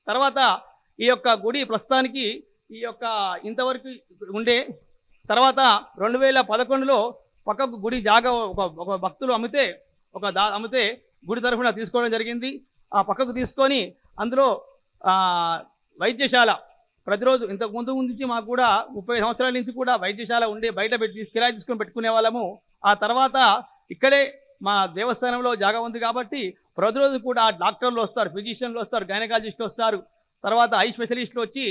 తర్వాత ఈ యొక్క గుడి ప్రస్తుతానికి ఈ యొక్క ఇంతవరకు ఉండే తర్వాత 2011లో పక్కకు గుడి జాగా ఒక భక్తులు అమ్మితే అమ్మితే గుడి తరఫున తీసుకోవడం జరిగింది. ఆ పక్కకు తీసుకొని అందులో వైద్యశాల ప్రతిరోజు ఇంతకు ముందు నుంచి మాకు కూడా 30 సంవత్సరాల నుంచి కూడా వైద్యశాల ఉండే బయట కిరాయి తీసుకొని పెట్టుకునే వాళ్ళము. ఆ తర్వాత ఇక్కడే మా దేవస్థానంలో జాగా ఉంది కాబట్టి ప్రతిరోజు కూడా డాక్టర్లు వస్తారు, ఫిజిషియన్లు వస్తారు, గైనకాలజిస్టులు వస్తారు, తర్వాత ఐ స్పెషలిస్టులు వచ్చి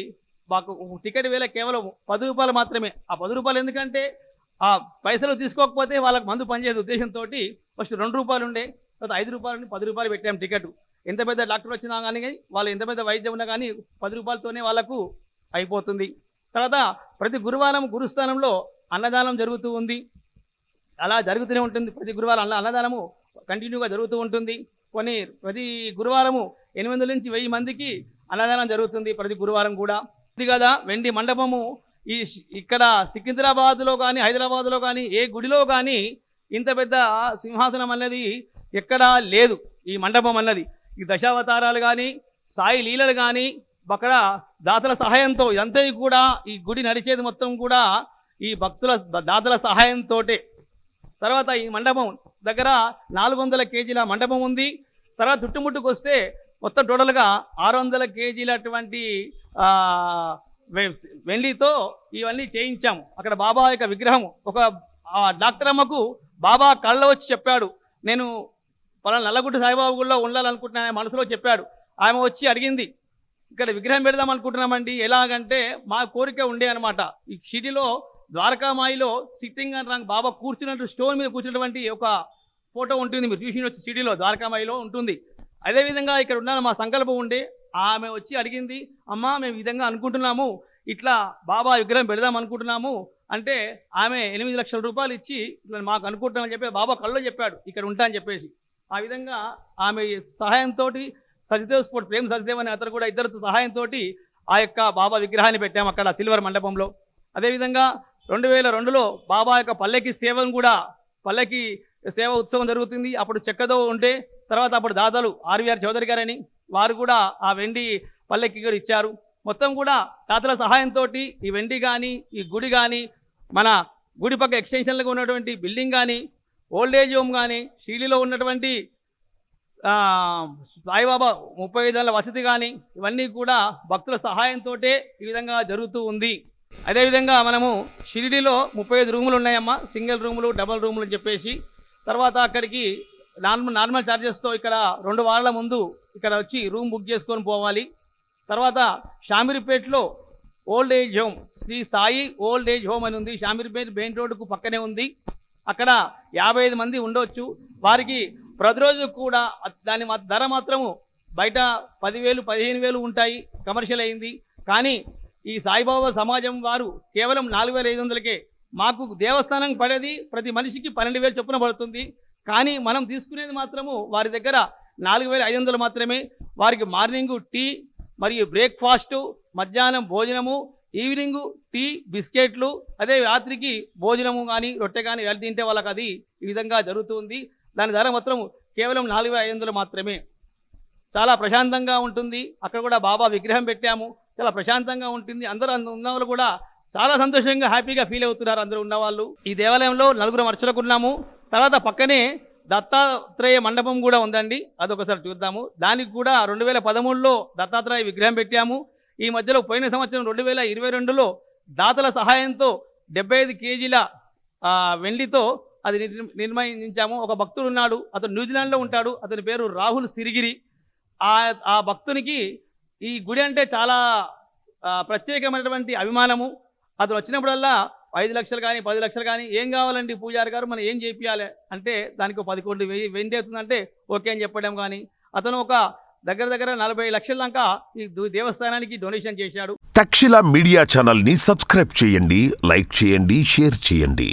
మాకు టికెట్ వేల కేవలం 10 రూపాయలు మాత్రమే. ఆ 10 రూపాయలు ఎందుకంటే ఆ పైసలు తీసుకోకపోతే వాళ్ళకి మందు పనిచేసే ఉద్దేశంతో ఫస్ట్ 2 రూపాయలు ఉండే, తర్వాత 5 రూపాయలు 10 రూపాయలు పెట్టాం టికెట్. ఎంత పెద్ద డాక్టర్ వచ్చినా కానీ వాళ్ళు ఎంత పెద్ద వైద్యం ఉన్నా కానీ 10 రూపాయలతోనే వాళ్ళకు అయిపోతుంది. తర్వాత ప్రతి గురువారం గురుస్థానంలో అన్నదానం జరుగుతూ ఉంది. అలా జరుగుతూనే ఉంటుంది. ప్రతి గురువారం అన్నదానము కంటిన్యూగా జరుగుతూ ఉంటుంది. ప్రతి గురువారము 800 నుంచి 1000 మందికి అన్నదానం జరుగుతుంది ప్రతి గురువారం కూడా. ఇది కదా వెండి మండపము ఇక్కడ సికింద్రాబాద్లో కానీ హైదరాబాద్లో కానీ ఏ గుడిలో కానీ ఇంత పెద్ద సింహాసనం అన్నది ఎక్కడా లేదు. ఈ మండపం అన్నది ఈ దశావతారాలు కానీ సాయి లీలలు కానీ అక్కడ దాతల సహాయంతో ఇదంతా కూడా ఈ గుడి నడిచేది మొత్తం కూడా ఈ భక్తుల దాతల సహాయంతో. తర్వాత ఈ మండపం దగ్గర 400 కేజీల మండపం ఉంది. తర్వాత చుట్టుముట్టుకు వస్తే మొత్తం టోటల్గా 600 కేజీల అటువంటి వెండితో ఇవన్నీ చేయించాము. అక్కడ బాబా యొక్క విగ్రహం ఒక డాక్టర్ అమ్మకు బాబా కళ్ళలో వచ్చి చెప్పాడు, నేను పలానా నల్లగుట్ట సాయిబాబా గుడిలో ఉండాలనుకుంటున్నాను మనసులో చెప్పాడు. ఆమె వచ్చి అడిగింది, ఇక్కడ విగ్రహం పెడదాం అనుకుంటున్నామండి, ఎలాగంటే మా కోరిక ఉండే అనమాట. ఈ షిరిడిలో ద్వారకామాయిలో సిట్టింగ్ అంటారు, బాబా కూర్చున్నట్టు స్టోన్ మీద కూర్చున్నటువంటి ఒక ఫోటో ఉంటుంది, మీరు చూసి వచ్చి షిరిడిలో ద్వారకామాయిలో ఉంటుంది. అదేవిధంగా ఇక్కడ ఉన్న మా సంకల్పం ఉండే ఆమె వచ్చి అడిగింది, అమ్మ మేము ఈ విధంగా అనుకుంటున్నాము, ఇట్లా బాబా విగ్రహం పెడదాం అనుకుంటున్నాము అంటే ఆమె 8 లక్షల రూపాయలు ఇచ్చి ఇట్లా మాకు అనుకుంటున్నామని చెప్పి బాబా కళ్ళలో చెప్పాడు ఇక్కడ ఉంటా అని చెప్పేసి. ఆ విధంగా ఆమె సహాయంతో సచిదేవ్ స్పోర్ట్ ప్రేమ్ సచిదేవ్ అనే అతను కూడా ఇద్దరు సహాయంతో ఆ యొక్క బాబా విగ్రహాన్ని పెట్టాము అక్కడ సిల్వర్ మండపంలో. అదేవిధంగా 2002లో బాబా యొక్క పల్లకి సేవను కూడా పల్లకి సేవ ఉత్సవం జరుగుతుంది. అప్పుడు చెక్కదో ఉంటే తర్వాత అప్పుడు దాదాలు ఆర్వీఆర్ చౌదరి గారని వారు కూడా ఆ వెండి పల్లకి గారు ఇచ్చారు. మొత్తం కూడా దాతల సహాయంతో ఈ వెండి కానీ ఈ గుడి కానీ మన గుడి పక్క ఎక్స్టెన్షన్లుగా ఉన్నటువంటి బిల్డింగ్ కానీ ఓల్డేజ్ హోమ్ కానీ షిరిడిలో ఉన్నటువంటి సాయిబాబా 35 ఏళ్ల వసతి కానీ ఇవన్నీ కూడా భక్తుల సహాయంతో ఈ విధంగా జరుగుతూ ఉంది. అదేవిధంగా మనము షిరిడిలో 35 రూములు ఉన్నాయమ్మా, సింగిల్ రూములు డబల్ రూములు అని చెప్పేసి. తర్వాత అక్కడికి నార్మల్ ఛార్జెస్తో ఇక్కడ 2 వారాల ముందు ఇక్కడ వచ్చి రూమ్ బుక్ చేసుకొని పోవాలి. తర్వాత షామీర్పేటలో old age home Shri Sai old age home అని ఉంది. షామీర్పేట మెయిన్ రోడ్డుకు పక్కనే ఉంది. అక్కడ 55 మంది ఉండొచ్చు. వారికి ప్రతిరోజు కూడా దాని ధర మాత్రము బయట 10,000 15,000 ఉంటాయి, కమర్షియల్ అయింది. కానీ ఈ సాయిబాబా సమాజం వారు కేవలం 4,500కే మాకు దేవస్థానం పడేది ప్రతి మనిషికి 12,000 చొప్పున పడుతుంది. కానీ మనం తీసుకునేది మాత్రము వారి దగ్గర 4,500 మాత్రమే. వారికి మార్నింగు టీ మరియు బ్రేక్ఫాస్టు, మధ్యాహ్నం భోజనము, ఈవినింగు టీ బిస్కెట్లు, అదే రాత్రికి భోజనము కానీ రొట్టె కానీ వెళ్ళి తింటే వాళ్ళకి అది ఈ విధంగా జరుగుతుంది. దాని ధర మాత్రం కేవలం 4,500 మాత్రమే. చాలా ప్రశాంతంగా ఉంటుంది. అక్కడ కూడా బాబా విగ్రహం పెట్టాము, చాలా ప్రశాంతంగా ఉంటుంది. అందరూ ఉన్నవాళ్ళు కూడా చాలా సంతోషంగా హ్యాపీగా ఫీల్ అవుతున్నారు అందరూ ఉన్నవాళ్ళు. ఈ దేవాలయంలో 4 అర్చకులు ఉన్నాము. తర్వాత పక్కనే దత్తాత్రేయ మండపం కూడా ఉందండి, అదొకసారి చూద్దాము. దానికి కూడా 2013లో దత్తాత్రేయ విగ్రహం పెట్టాము. ఈ మధ్యలో పోయిన సంవత్సరం 2022లో దాతల సహాయంతో 75 కేజీల వెండితో అది నిర్మించాము. ఒక భక్తుడు ఉన్నాడు, అతను న్యూజిలాండ్లో ఉంటాడు, అతని పేరు రాహుల్ సిరిగిరి. ఆ భక్తునికి ఈ గుడి అంటే చాలా ప్రత్యేకమైనటువంటి అభిమానము. అతను వచ్చినప్పుడల్లా 5 లక్షలు కానీ 10 లక్షలు కానీ ఏం కావాలండి పూజారి గారు మనం ఏం చేయాలి అంటే దానికి 10 కోట్లు వెండి అవుతుందంటే ఓకే అని చెప్పడం. కానీ అతను ఒక దగ్గర 40 లక్షల దాకా ఈ దేవస్థానానికి డొనేషన్ చేశాడు. తక్షశిల మీడియా ఛానల్ని సబ్స్క్రైబ్ చేయండి, లైక్ చేయండి, షేర్ చేయండి.